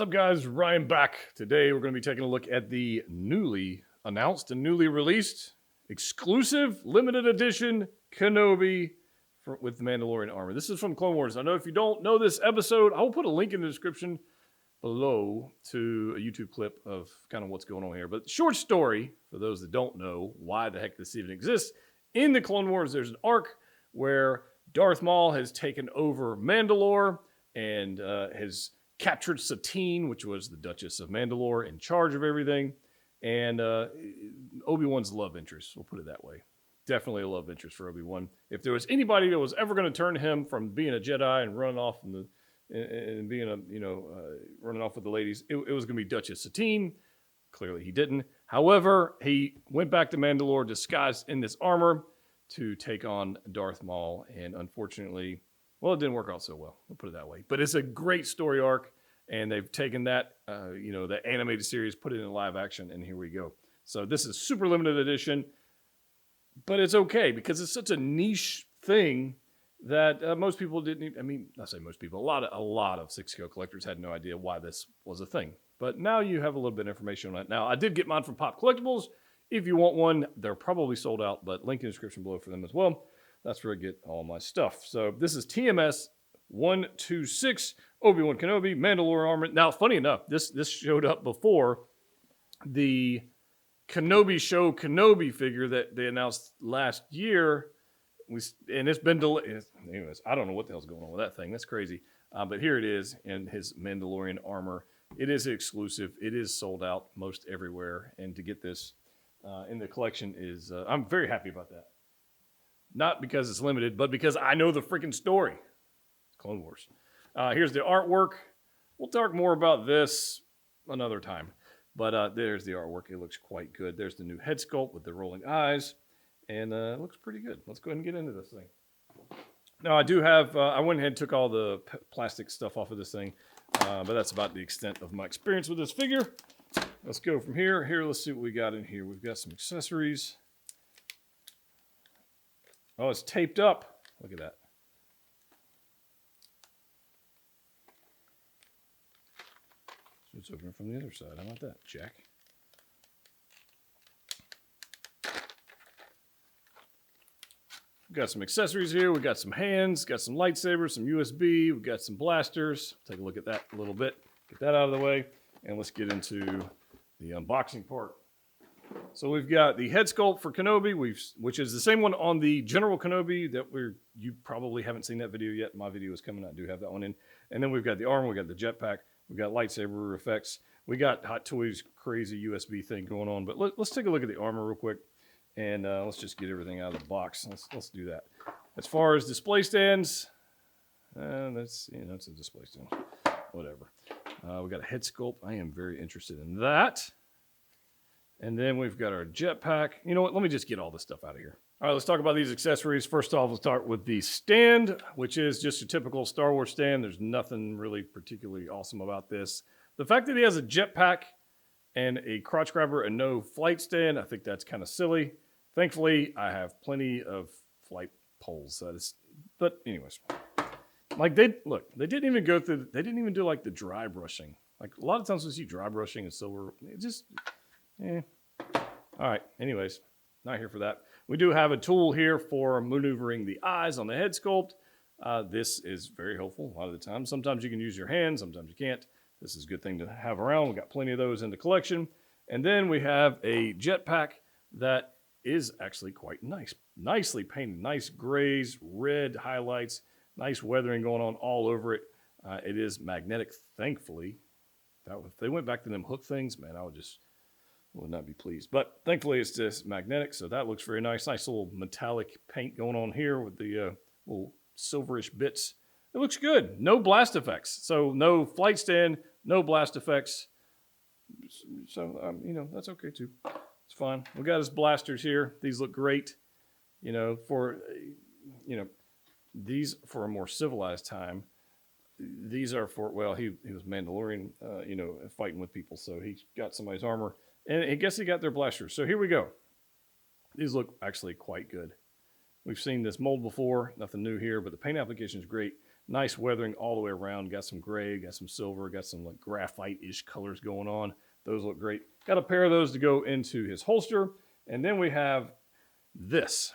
What's up, guys? Ryan back. Today, we're going to be taking a look at the newly announced and newly released exclusive limited edition Kenobi with the Mandalorian armor. This is from Clone Wars. I know if you don't know this episode, I will put a link in the description below to a YouTube clip of kind of what's going on here. But short story, for those that don't know why the heck this even exists, in the Clone Wars, there's an arc where Darth Maul has taken over Mandalore and has captured Satine, which was the Duchess of Mandalore, in charge of everything. And Obi-Wan's love interest, we'll put it that way. Definitely a love interest for Obi-Wan. If there was anybody that was ever going to turn him from being a Jedi and running off and being running off with the ladies, it was going to be Duchess Satine. Clearly he didn't. However, he went back to Mandalore disguised in this armor to take on Darth Maul, and unfortunately, well, it didn't work out so well. We'll put it that way. But it's a great story arc, and they've taken that, the animated series, put it in live action, and here we go. So this is super limited edition, but it's okay because it's such a niche thing that most people didn't. I say most people. A lot of 6-scale collectors had no idea why this was a thing. But now you have a little bit of information on it. Now, I did get mine from Pop Collectibles. If you want one, they're probably sold out, but link in the description below for them as well. That's where I get all my stuff. So this is TMS 126, Obi Wan Kenobi, Mandalorian armor. Now, funny enough, this showed up before the Kenobi show Kenobi figure that they announced last year. And it's been delayed. Anyways, I don't know what the hell's going on with that thing. That's crazy. But here it is in his Mandalorian armor. It is exclusive. It is sold out most everywhere. And to get this in the collection is, I'm very happy about that. Not because it's limited, but because I know the freaking story. It's Clone Wars. Here's the artwork. We'll talk more about this another time. But there's the artwork. It looks quite good. There's the new head sculpt with the rolling eyes. And it looks pretty good. Let's go ahead and get into this thing. Now, I do have, I went ahead and took all the plastic stuff off of this thing. But that's about the extent of my experience with this figure. Let's go from here. Let's see what we got in here. We've got some accessories. Oh, it's taped up. Look at that. So it's open from the other side. How about that, Jack? We've got some accessories here. We've got some hands, got some lightsabers, some USB. We've got some blasters. Take a look at that a little bit. Get that out of the way. And let's get into the unboxing part. So we've got the head sculpt for Kenobi, which is the same one on the General Kenobi that you probably haven't seen that video yet. My video is coming out. I do have that one in. And then we've got the armor. We've got the jetpack. We've got lightsaber effects. We got Hot Toys crazy USB thing going on. But let's take a look at the armor real quick. And let's just get everything out of the box. Let's do that. As far as display stands, that's a display stand. Whatever. We got a head sculpt. I am very interested in that. And then we've got our jetpack. You know what? Let me just get all this stuff out of here. All right, let's talk about these accessories. First off, let's start with the stand, which is just a typical Star Wars stand. There's nothing really particularly awesome about this. The fact that he has a jetpack and a crotch grabber and no flight stand, I think that's kind of silly. Thankfully, I have plenty of flight poles. But anyways, like they didn't even go through. They didn't even do like the dry brushing. Like a lot of times we see dry brushing and silver. All right. Anyways, not here for that. We do have a tool here for maneuvering the eyes on the head sculpt. This is very helpful a lot of the time. Sometimes you can use your hands. Sometimes you can't. This is a good thing to have around. We've got plenty of those in the collection. And then we have a jetpack that is actually quite nice. Nicely painted. Nice grays, red highlights, nice weathering going on all over it. It is magnetic, thankfully. If they went back to them hook things, man, I would not be pleased. But thankfully, it's just magnetic, so that looks very nice. Nice little metallic paint going on here with the little silverish bits. It looks good. No blast effects. So no flight stand, no blast effects. So, that's okay too. It's fine. We got his blasters here. These look great. These for a more civilized time. These are for, well, he was Mandalorian, fighting with people. So he got somebody's armor. And I guess he got their blasters. So here we go. These look actually quite good. We've seen this mold before. Nothing new here, but the paint application is great. Nice weathering all the way around. Got some gray, got some silver, got some like graphite-ish colors going on. Those look great. Got a pair of those to go into his holster. And then we have this.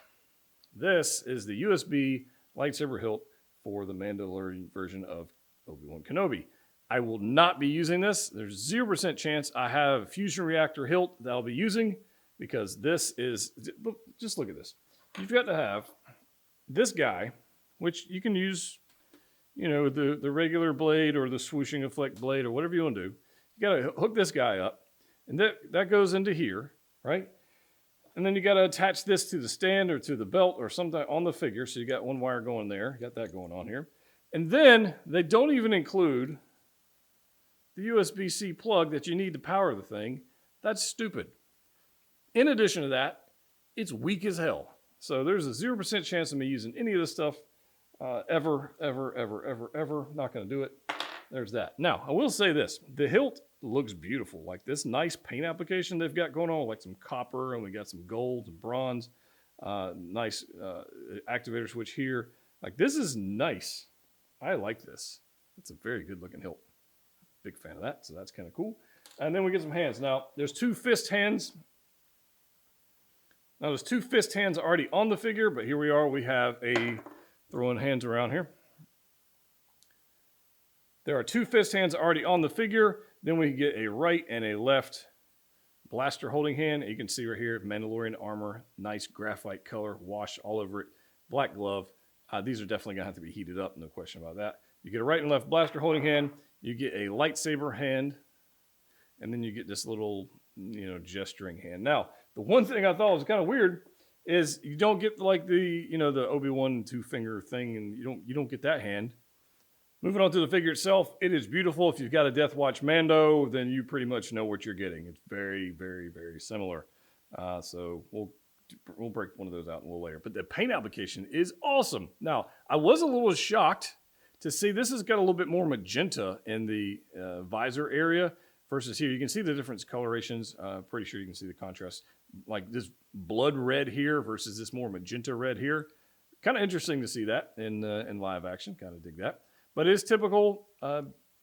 This is the USB lightsaber hilt for the Mandalorian version of Obi Wan Kenobi. I will not be using this. There's 0% chance I have a fusion reactor hilt that I'll be using because this is, just look at this. You've got to have this guy, which you can use, you know, the regular blade or the swooshing effect blade or whatever you want to do. You got to hook this guy up, and that goes into here, right? And then you got to attach this to the stand or to the belt or something on the figure. So you got one wire going there, got that going on here. And then they don't even include the USB-C plug that you need to power the thing. That's stupid. In addition to that, it's weak as hell. So there's a 0% chance of me using any of this stuff ever. Not going to do it. There's that. Now, I will say this. The hilt looks beautiful. Like this nice paint application they've got going on, like some copper, and we got some gold and bronze. Nice activator switch here. Like this is nice. I like this. It's a very good looking hilt. Big fan of that, so that's kind of cool. And then we get some hands. Now, there's two fist hands. Now, there's two fist hands already on the figure, but here we are. We have throwing hands around here. There are two fist hands already on the figure. Then we get a right and a left blaster holding hand. You can see right here, Mandalorian armor, nice graphite color, wash all over it, black glove. These are definitely gonna have to be heated up, no question about that. You get a right and left blaster holding hand. You get a lightsaber hand, and then you get this little, you know, gesturing hand. Now, the one thing I thought was kind of weird is you don't get like the, you know, the Obi-Wan two-finger thing, and you don't get that hand. Moving on to the figure itself, it is beautiful. If you've got a Death Watch Mando, then you pretty much know what you're getting. It's very, very, very similar. So we'll break one of those out a little later. But the paint application is awesome. Now, I was a little shocked to see this has got a little bit more magenta in the visor area versus here. You can see the different colorations. Pretty sure you can see the contrast. Like this blood red here versus this more magenta red here. Kind of interesting to see that in live action. Kind of dig that. But it is typical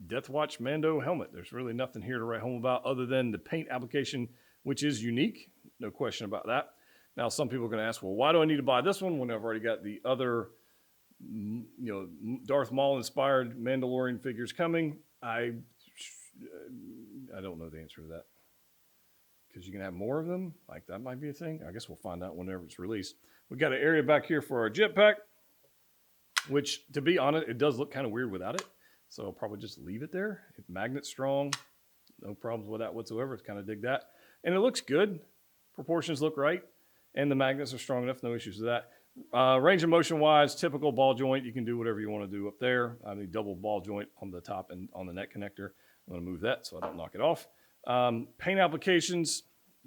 Death Watch Mando helmet. There's really nothing here to write home about other than the paint application, which is unique. No question about that. Now, some people are going to ask, well, why do I need to buy this one when I've already got the other, you know, Darth Maul-inspired Mandalorian figures coming? I don't know the answer to that. Because you can have more of them? Like, that might be a thing. I guess we'll find out whenever it's released. We've got an area back here for our jetpack, which, to be honest, it does look kind of weird without it. So I'll probably just leave it there. If magnet's strong, no problems with that whatsoever. It's kind of dig that. And it looks good. Proportions look right. And the magnets are strong enough. No issues with that. Range of motion wise, typical ball joint. You can do whatever you want to do up there. I mean, double ball joint on the top and on the neck connector. I'm going to move that so I don't knock it off. Paint applications,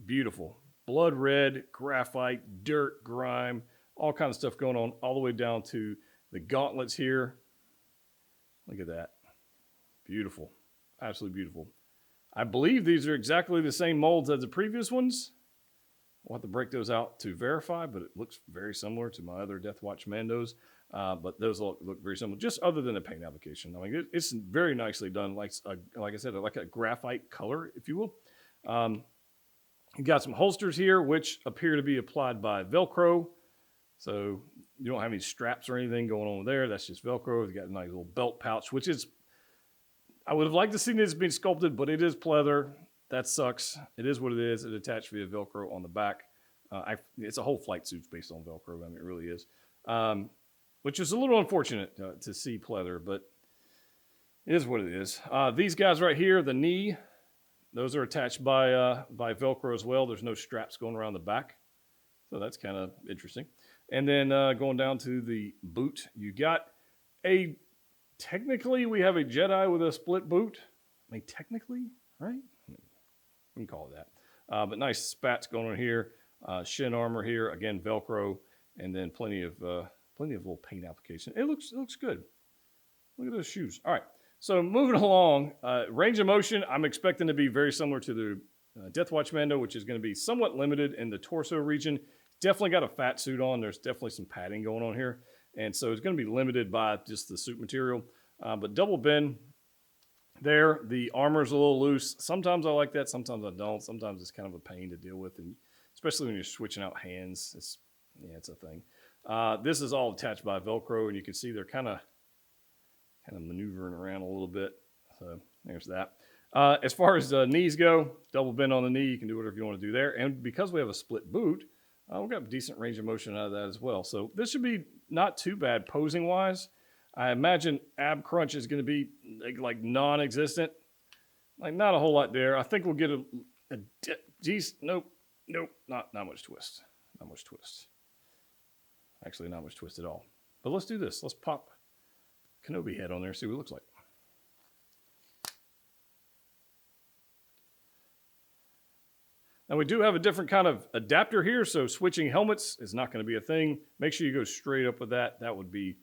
beautiful. Blood red, graphite, dirt, grime, all kinds of stuff going on all the way down to the gauntlets here. Look at that. Beautiful. Absolutely beautiful. I believe these are exactly the same molds as the previous ones. I'll have to break those out to verify, but it looks very similar to my other Death Watch Mandos. But those all look very similar, just other than the paint application. I mean, it's very nicely done, like I said, like a graphite color, if you will. You got some holsters here, which appear to be applied by Velcro. So you don't have any straps or anything going on there. That's just Velcro. You got a nice little belt pouch, which is, I would have liked to see this being sculpted, but it is pleather. That sucks. It is what it is. It attached via Velcro on the back. It's a whole flight suit's based on Velcro. I mean, it really is. Which is a little unfortunate to see pleather, but it is what it is. These guys right here, the knee, those are attached by Velcro as well. There's no straps going around the back. So that's kind of interesting. And then going down to the boot, you got technically we have a Jedi with a split boot. I mean, technically, right? We can call it that. But nice spats going on here. Shin armor here, again, Velcro, and then plenty of little paint application. It looks good. Look at those shoes. All right, so moving along, range of motion, I'm expecting to be very similar to the Death Watch Mando, which is going to be somewhat limited in the torso region. Definitely got a fat suit on. There's definitely some padding going on here. And so it's going to be limited by just the suit material. But double bend there, the armor's a little loose. Sometimes I like that, sometimes I don't. Sometimes it's kind of a pain to deal with, and especially when you're switching out hands. It's a thing. This is all attached by Velcro, and you can see they're kind of maneuvering around a little bit. So there's that. As far as the knees go, double bend on the knee, you can do whatever you want to do there. And because we have a split boot, we've got decent range of motion out of that as well. So this should be not too bad posing wise. I imagine ab crunch is going to be like non-existent. Like not a whole lot there. I think we'll get nope, not much twist. Not much twist. Actually, not much twist at all. But let's do this. Let's pop Kenobi head on there, see what it looks like. Now we do have a different kind of adapter here, so switching helmets is not going to be a thing. Make sure you go straight up with that. That would be,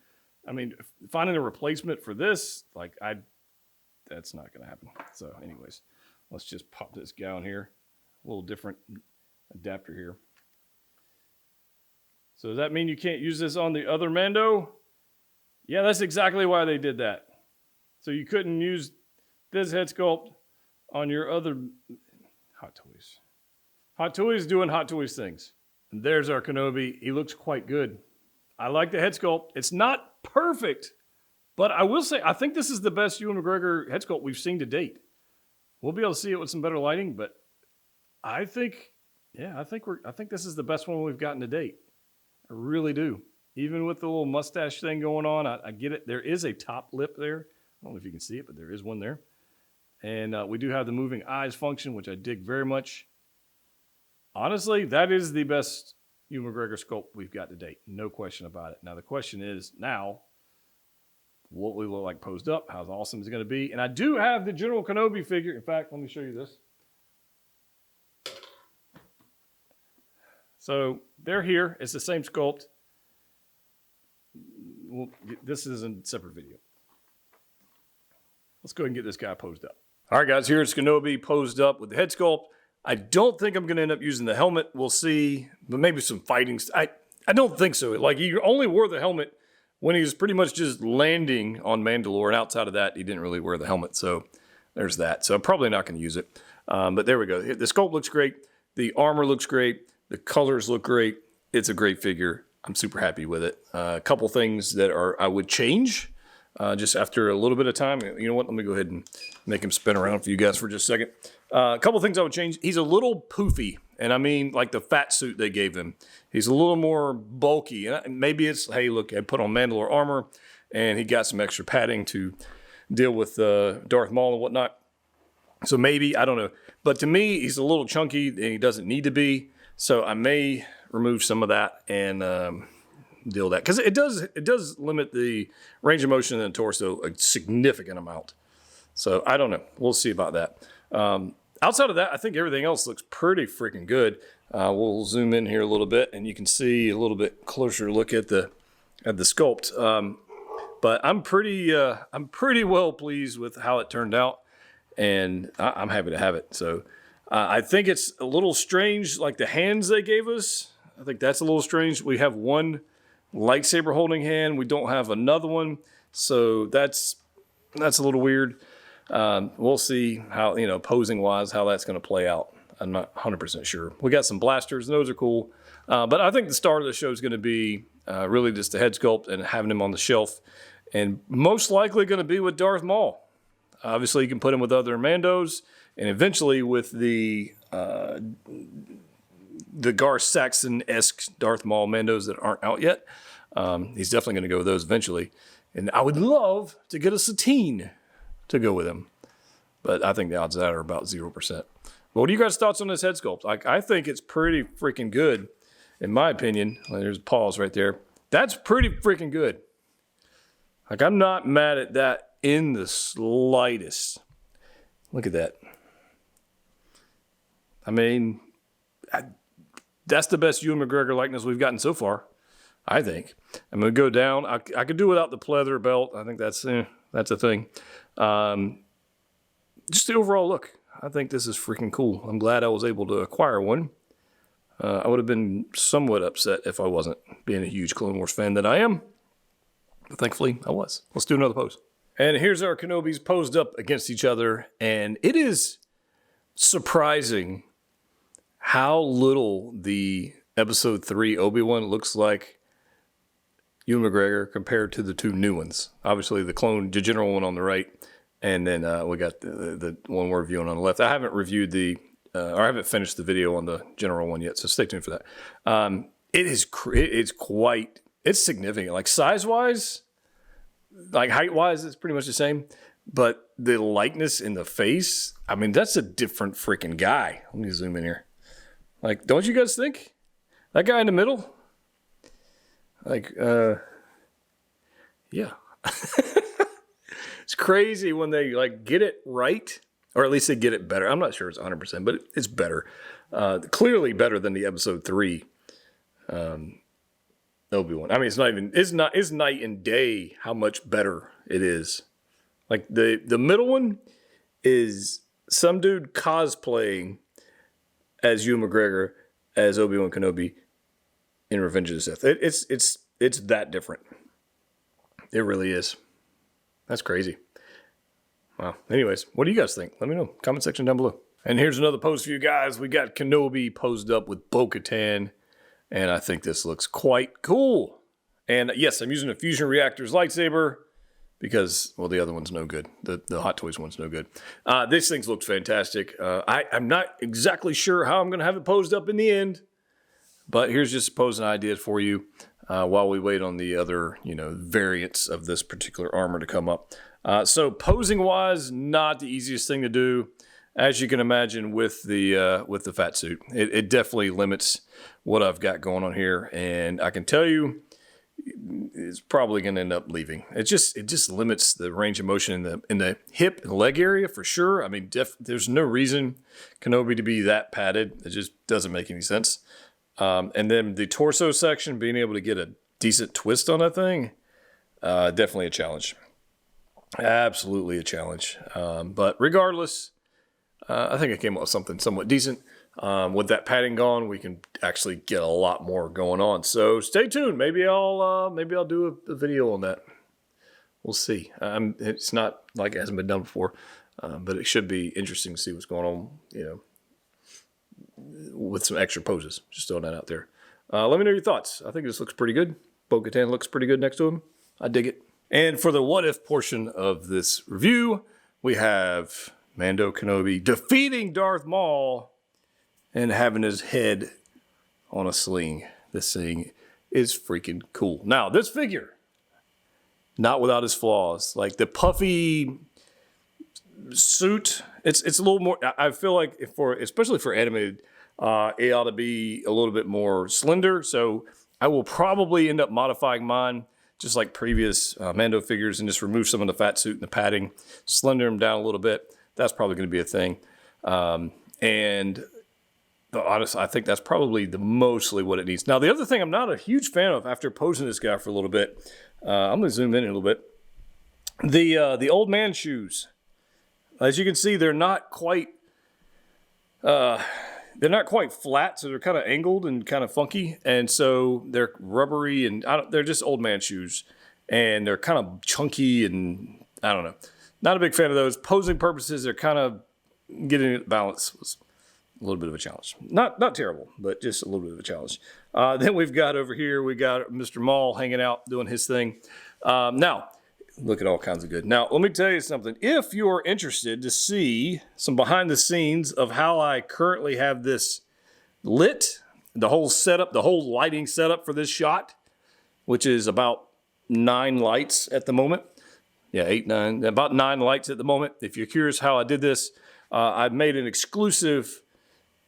I mean, finding a replacement for this, that's not going to happen. So anyways, let's just pop this guy on here. A little different adapter here. So does that mean you can't use this on the other Mando? Yeah, that's exactly why they did that. So you couldn't use this head sculpt on your other Hot Toys. Hot Toys doing Hot Toys things. And there's our Kenobi. He looks quite good. I like the head sculpt. It's not perfect, but I will say I think this is the best Ewan McGregor head sculpt we've seen to date. We'll be able to see it with some better lighting, but I think this is the best one we've gotten to date. I really do. Even with the little mustache thing going on, I get it. There is a top lip there. I don't know if you can see it, but there is one there. And we do have the moving eyes function, which I dig very much. Honestly, that is the best Ewan McGregor sculpt we've got to date. No question about it. Now, the question is now, what will he look like posed up? How awesome is it going to be? And I do have the General Kenobi figure. In fact, let me show you this. So they're here. It's the same sculpt. Well, this is a separate video. Let's go ahead and get this guy posed up. All right, guys, here's Kenobi posed up with the head sculpt. I don't think I'm going to end up using the helmet. We'll see, but maybe some fighting. I don't think so. Like, he only wore the helmet when he was pretty much just landing on Mandalore, and outside of that, he didn't really wear the helmet. So there's that. So I'm probably not going to use it. But there we go. The sculpt looks great. The armor looks great. The colors look great. It's a great figure. I'm super happy with it. A couple things that I would change just after a little bit of time. You know what? Let me go ahead and make him spin around for you guys for just a second. A couple things I would change. He's a little poofy, and I mean like the fat suit they gave him. He's a little more bulky. And maybe it's, hey, look, I put on Mandalore armor, and he got some extra padding to deal with Darth Maul and whatnot. So maybe, I don't know. But to me, he's a little chunky, and he doesn't need to be. So I may remove some of that and deal with that. Because it does limit the range of motion in the torso a significant amount. So I don't know. We'll see about that. Outside of that, I think everything else looks pretty freaking good. We'll zoom in here a little bit, and you can see a little bit closer look at the sculpt. But I'm pretty well pleased with how it turned out, and I'm happy to have it. So I think it's a little strange, like the hands they gave us. I think that's a little strange. We have one lightsaber holding hand. We don't have another one, so that's a little weird. We'll see how, posing wise, how that's going to play out. I'm not 100% sure. We got some blasters, and those are cool. But I think the start of the show is going to be really just the head sculpt and having him on the shelf, and most likely going to be with Darth Maul. Obviously, you can put him with other Mandos, and eventually with the Garth Saxon-esque Darth Maul Mandos that aren't out yet. He's definitely going to go with those eventually. And I would love to get a Satine to go with him, but I think the odds of that are about 0%. But what are you guys' thoughts on this head sculpt? I think it's pretty freaking good, in my opinion. There's a pause right there. That's pretty freaking good. I'm not mad at that in the slightest. Look at that. I mean, that's the best Ewan McGregor likeness we've gotten so far, I think. I'm going to go down. I could do without the pleather belt. I think that's a thing. Just the overall look. I think this is freaking cool. I'm glad I was able to acquire one. I would have been somewhat upset if I wasn't, being a huge Clone Wars fan that I am. But thankfully, I was. Let's do another pose. And here's our Kenobis posed up against each other. And it is surprising how little the Episode 3 Obi-Wan looks like Ewan McGregor compared to the two new ones. Obviously, the general one on the right, and then we got the one we're reviewing on the left. I haven't reviewed or I haven't finished the video on the general one yet, so stay tuned for that. It's significant. Like size-wise, like height-wise, it's pretty much the same. But the likeness in the face, I mean, that's a different freaking guy. Let me zoom in here. Like, don't you guys think? That guy in the middle? Like, yeah. It's crazy when they, like, get it right. Or at least they get it better. I'm not sure it's 100%, but it's better. Clearly better than the Episode 3 Obi-Wan. I mean, it's night and day how much better it is. Like the middle one is some dude cosplaying as Ewan McGregor as Obi Wan Kenobi in Revenge of the Sith. It's that different. It really is. That's crazy. Wow. Anyways, what do you guys think? Let me know. Comment section down below. And here's another pose for you guys. We got Kenobi posed up with Bo-Katan, and I think this looks quite cool. And yes, I'm using a Fusion Reactor's lightsaber because, well, the other one's no good. The Hot Toys one's no good. This thing looks fantastic. I'm not exactly sure how I'm going to have it posed up in the end, but here's just posing ideas for you while we wait on the other, variants of this particular armor to come up. So posing-wise, not the easiest thing to do, as you can imagine with the fat suit. It definitely limits what I've got going on here, and I can tell you, it's probably going to end up leaving. It just limits the range of motion in the hip and leg area for sure. I mean, there's no reason Kenobi to be that padded. It just doesn't make any sense. And then the torso section, being able to get a decent twist on that thing, definitely a challenge. Absolutely a challenge. But regardless, I think I came up with something somewhat decent. With that padding gone, we can actually get a lot more going on. So stay tuned. Maybe I'll do a video on that. We'll see. It's not like it hasn't been done before, but it should be interesting to see what's going on. With some extra poses. Just throwing that out there. Let me know your thoughts. I think this looks pretty good. Bo-Katan looks pretty good next to him. I dig it. And for the what if portion of this review, we have Mando Kenobi defeating Darth Maul and having his head on a sling. This thing is freaking cool. Now, this figure, not without his flaws. Like the puffy suit, it's a little more, I feel like especially for animated, it ought to be a little bit more slender. So I will probably end up modifying mine just like previous Mando figures and just remove some of the fat suit and the padding, slender them down a little bit. That's probably going to be a thing. And honestly, I think that's probably mostly what it needs. Now, the other thing I'm not a huge fan of after posing this guy for a little bit, I'm going to zoom in a little bit. The old man shoes. As you can see, they're not quite flat, so they're kind of angled and kind of funky, and so they're rubbery and they're just old man shoes, and they're kind of chunky and I don't know. Not a big fan of those. Posing purposes, they're kind of getting it balanced was a little bit of a challenge. Not terrible, but just a little bit of a challenge. Then we've got over here, we got Mr. Maul hanging out doing his thing. Now, look at all kinds of good. Now, let me tell you something. If you're interested to see some behind the scenes of how I currently have this lit, the whole setup, the whole lighting setup for this shot, which is about 9 lights at the moment. Yeah, 8, 9, about 9 lights at the moment. If you're curious how I did this, I've made an exclusive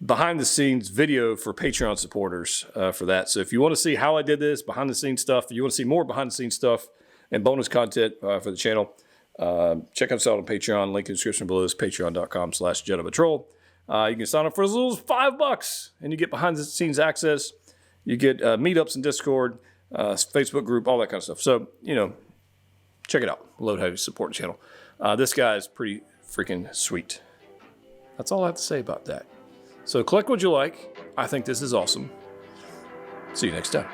behind the scenes video for Patreon supporters for that. So if you want to see how I did this, behind the scenes stuff, if you want to see more behind the scenes stuff and bonus content for the channel, check us out on Patreon. Link in the description below is patreon.com/JediPatrol. You can sign up for as little as $5 and you get behind the scenes access. You get meetups in Discord, Facebook group, all that kind of stuff. So, check it out. Load Heavy support channel. This guy is pretty freaking sweet. That's all I have to say about that. So collect what you like. I think this is awesome. See you next time.